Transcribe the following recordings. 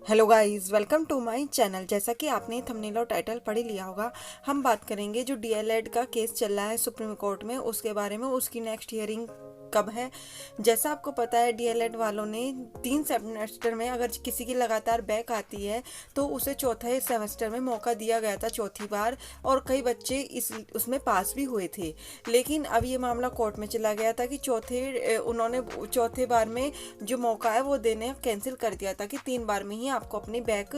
Hello guys, welcome to my channel. जैसा कि आपने थंबनेल और टाइटल पढ़ ही लिया होगा, हम बात करेंगे जो डीएलएड का केस चल रहा है सुप्रीम कोर्ट में, उसके बारे में। उसकी नेक्स्ट हियरिंग कब है? जैसा आपको पता है, डीएलएड वालों ने 3 सेमेस्टर में अगर किसी की लगातार बैक आती है तो उसे चौथे सेमेस्टर में मौका दिया गया था, चौथी बार। और कई बच्चे उसमें पास भी हुए थे। लेकिन अब ये मामला कोर्ट में चला गया था कि उन्होंने चौथे बार में जो मौका है वो देने कैंसिल कर दिया था कि 3 बार में ही आपको अपनी बैक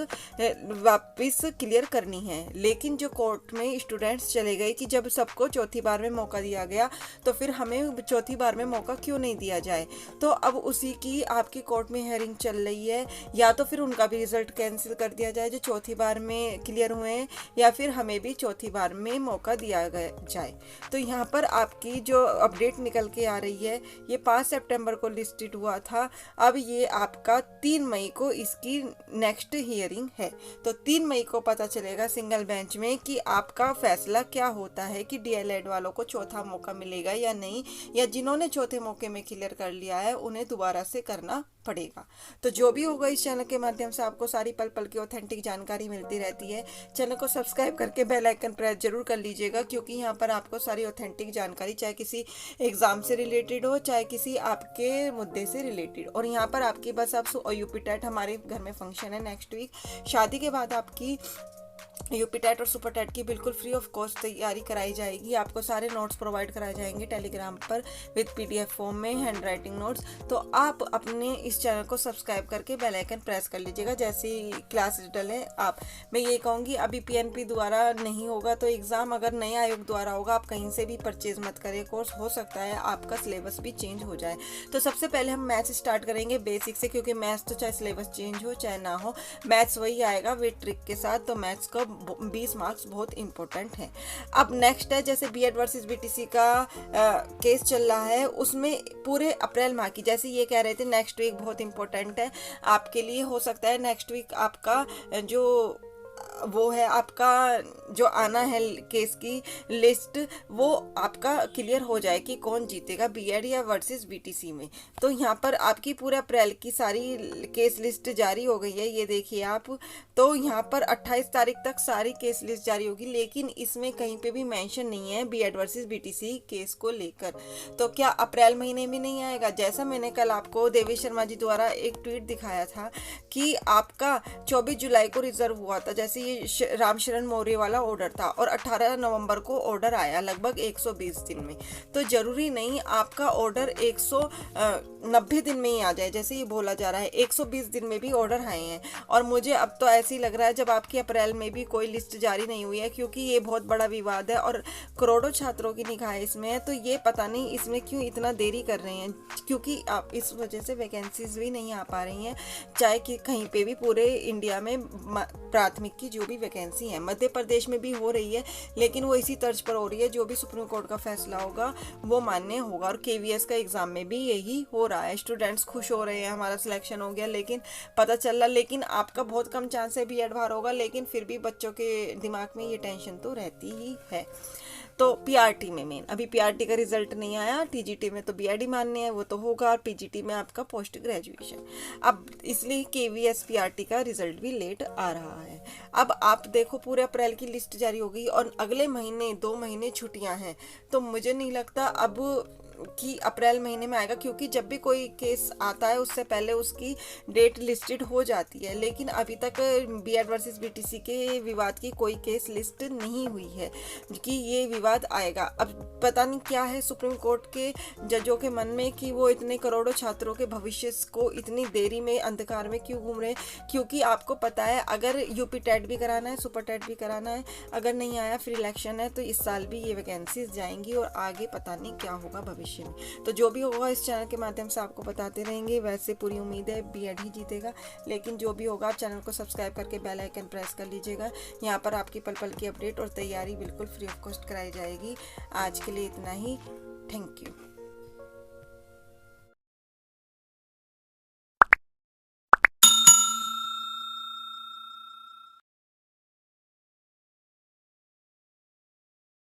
वापस क्लियर करनी है। लेकिन जो कोर्ट में स्टूडेंट्स चले गए कि जब सबको चौथी बार में मौका दिया गया तो फिर हमें चौथी बार में मौका क्यों नहीं दिया जाए। तो अब उसी की आपकी कोर्ट में हियरिंग चल रही है। या तो फिर उनका भी रिजल्ट कैंसिल कर दिया जाए जो चौथी बार में क्लियर हुए हैं, या फिर हमें भी चौथी बार में मौका दिया जाए। तो यहाँ पर आपकी जो अपडेट निकल के आ रही है, ये 5 सितंबर को लिस्टेड हुआ था। अब ये आपका 3 मई को इसकी नेक्स्ट हियरिंग है। तो 3 मई को पता चलेगा सिंगल बेंच में कि आपका फैसला क्या होता है कि डीएलएड वालों को चौथा मौका मिलेगा या नहीं, या जिन्होंने चौथे मौके में क्लियर कर लिया है उन्हें दोबारा से करना पड़ेगा। तो जो भी होगा, इस चैनल के माध्यम से आपको सारी पल पल की ऑथेंटिक जानकारी मिलती रहती है। चैनल को सब्सक्राइब करके बेल आइकन प्रेस जरूर कर लीजिएगा, क्योंकि यहाँ पर आपको सारी ऑथेंटिक जानकारी, चाहे किसी एग्जाम से रिलेटेड हो, चाहे किसी आपके मुद्दे से रिलेटेड। और यहाँ पर आपकी बस आप यूपी टेट, हमारे घर में फंक्शन है नेक्स्ट वीक, शादी के बाद आपकी यूपी टेट और सुपर टेट की बिल्कुल फ्री ऑफ कॉस्ट तैयारी कराई जाएगी। आपको सारे नोट्स प्रोवाइड कराए जाएंगे टेलीग्राम पर विद पीडीएफ फॉर्म में, हैंड राइटिंग नोट्स। तो आप अपने इस चैनल को सब्सक्राइब करके बेल आइकन प्रेस कर लीजिएगा जैसे ही क्लास डले। आप, मैं ये कहूँगी, अभी पीएनपी द्वारा नहीं होगा तो एग्ज़ाम अगर नए आयोग द्वारा होगा, आप कहीं से भी परचेज मत करें कोर्स, हो सकता है आपका सिलेबस भी चेंज हो जाए। तो सबसे पहले हम मैथ्स स्टार्ट करेंगे बेसिक से, क्योंकि मैथ्स तो चाहे सिलेबस चेंज हो चाहे ना हो, मैथ्स वही आएगा विद ट्रिक के साथ। तो मैथ्स का 20 मार्क्स बहुत इंपॉर्टेंट हैं। अब नेक्स्ट है, जैसे बीएड वर्सेस बीटीसी का केस चल रहा है, उसमें पूरे अप्रैल माह की, जैसे ये कह रहे थे नेक्स्ट वीक बहुत इंपॉर्टेंट है आपके लिए। हो सकता है नेक्स्ट वीक आपका जो वो है, आपका जो आना है केस की लिस्ट, वो आपका क्लियर हो जाए कि कौन जीतेगा बीएड या वर्सेस बीटीसी में। तो यहाँ पर आपकी पूरे अप्रैल की सारी केस लिस्ट जारी हो गई है, ये देखिए आप। तो यहाँ पर 28 तारीख तक सारी केस लिस्ट जारी होगी, लेकिन इसमें कहीं पे भी मेंशन नहीं है बीएड वर्सेस बीटीसी केस को लेकर। तो क्या अप्रैल महीने में नहीं आएगा? जैसा मैंने कल आपको देवेश शर्मा जी द्वारा एक ट्वीट दिखाया था कि आपका 24 जुलाई को रिजर्व हुआ था, जैसे ये रामशरण मौर्य वाला ऑर्डर था, और 18 नवंबर को ऑर्डर आया लगभग 120 दिन में। तो जरूरी नहीं आपका ऑर्डर 190 दिन में ही आ जाए, जैसे ये बोला जा रहा है 120 दिन में भी ऑर्डर आए हैं। और मुझे अब तो ऐसे ही लग रहा है जब आपकी अप्रैल में भी कोई लिस्ट जारी नहीं हुई है, क्योंकि ये बहुत बड़ा विवाद है और करोड़ों छात्रों की निगाह इसमें है। तो ये पता नहीं इसमें क्यों इतना देरी कर रहे हैं, क्योंकि आप इस वजह से वैकेंसीज भी नहीं आ पा रही हैं, चाहे कि कहीं पे भी पूरे इंडिया में प्राथमिक की जो भी वैकेंसी है। मध्य प्रदेश में भी हो रही है, लेकिन वो इसी तर्ज पर हो रही है, जो भी सुप्रीम कोर्ट का फैसला होगा वो मान्य होगा। और केवीएस का एग्जाम में भी यही हो रहा है, स्टूडेंट्स खुश हो रहे हैं हमारा सिलेक्शन हो गया, लेकिन पता चल रहा, लेकिन आपका बहुत कम चांस है बीएड बाहर होगा, लेकिन फिर भी बच्चों के दिमाग में ये टेंशन तो रहती ही है। तो पीआरटी में मेन, अभी पीआरटी का रिजल्ट नहीं आया, टीजीटी में तो बीएड ही मान्य है, वो तो होगा, और पीजीटी में आपका पोस्ट ग्रेजुएशन। अब इसलिए केवीएस पीआरटी का रिजल्ट भी लेट आ रहा है। अब आप देखो, पूरे अप्रैल की लिस्ट जारी हो गई और अगले महीने 2 महीने छुट्टियां हैं। तो मुझे नहीं लगता अब कि अप्रैल महीने में आएगा, क्योंकि जब भी कोई केस आता है उससे पहले उसकी डेट लिस्टेड हो जाती है। लेकिन अभी तक बीएड वर्सेस बीटीसी के विवाद की कोई केस लिस्ट नहीं हुई है कि ये विवाद आएगा। अब पता नहीं क्या है सुप्रीम कोर्ट के जजों के मन में कि वो इतने करोड़ों छात्रों के भविष्य को इतनी देरी में, अंधकार में क्यों घूम रहे हैं। क्योंकि आपको पता है, अगर यूपी टेट भी कराना है, सुपर टेट भी कराना है, अगर नहीं आया फिर इलेक्शन है, तो इस साल भी ये वैकेंसीज जाएंगी और आगे पता नहीं क्या होगा भविष्य में। तो जो भी होगा इस चैनल के माध्यम से आपको बताते रहेंगे। वैसे पूरी उम्मीद है बीएड ही जीतेगा, लेकिन जो भी होगा आप चैनल को सब्सक्राइब करके बेल आइकन प्रेस कर लीजिएगा। यहाँ पर आपकी पल पल की अपडेट और तैयारी बिल्कुल फ्री ऑफ कॉस्ट कराई जाएगी। आज के लिए इतना ही, थैंक यू।